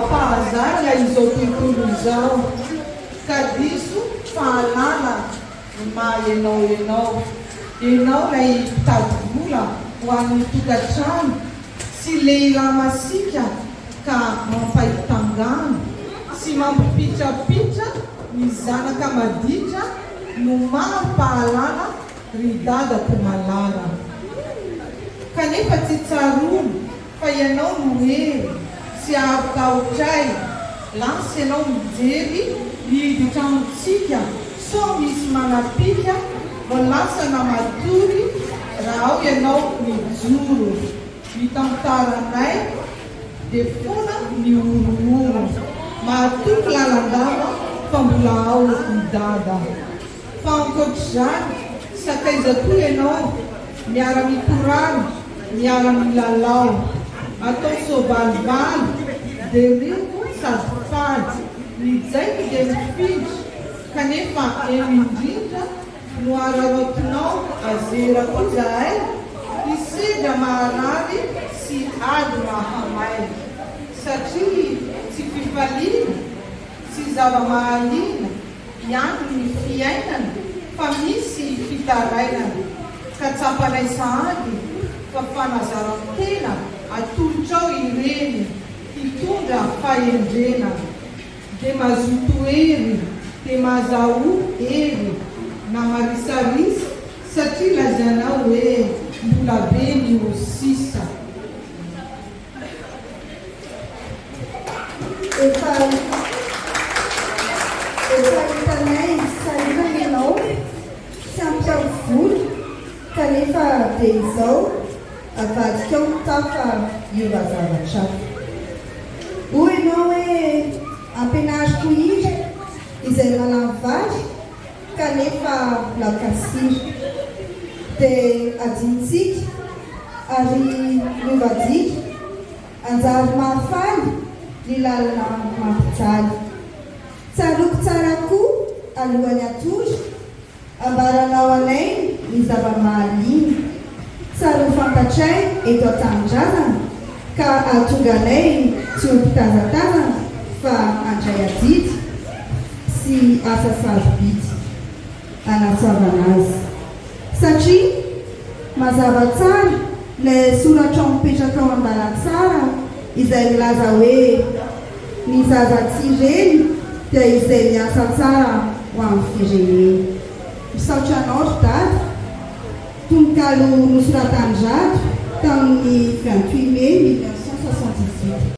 Fahazara izao tontolo izao ka diso fahalala maha ianao lay mpitady vola ho an'ny tokantrano sy lehilahy masika ka mampahitangano sy mampipitrapitra ny zanaka maditra no mampahalala ry dadako malala kanefa tsy tsarono fa ianao no hery sy arokaotray lasy ianao mijery hiditranontsika so misy manapika volasana matory raha ao ianao mijoro hitamtaranay dia fona ny orooro mahatoky lalandava fa mbola ao idada fa ankoatr'izany sakaiza koa ianao miara-mikorano miara-milalao atao sovalivalo dia rivo sady fady nijaiko dia mifidry kanefa eny indrindra no ararotinao azerako zahay isedra maharary sy ady mahamay satria tsy fifaliana sy zava-mahaliana ihany ny fiainana fa misy fitarainana ka tsapanay sahady fa fanazarantena atolotrao ireny hitondra fahendrena dia mazoto hery dia mahazaho hery na marisarisa satria lazanao hoe mbola be ny osisa efa hitanay salina ianao sy ampiao voly kanefa dia izao avadikao tafa iova zavatra hoy ianao hoe ampianariko izy izay malavary kanefa lakasiry dia adintsika ary miovadika anjary mahafaly ny lalana mampijaly tsaroko tsara koa alohany atory ambaranao anay ny zava-mahaliana tsara ho fankatray eto an-tanindrazana ka ahatonga anay tsy ho mpitazatazana fa andray adidy sy asa sarobidy anatsavana azy satria mazava tsara ilay soratra mipetraka ao an-dalantsara izay milaza hoe ny zaza tsireny dia izay miasa tsara ho amin'ny firenena misaotra anao ry dada tononkalo nosoratan'ny rato tamin'ny 28 mai 1978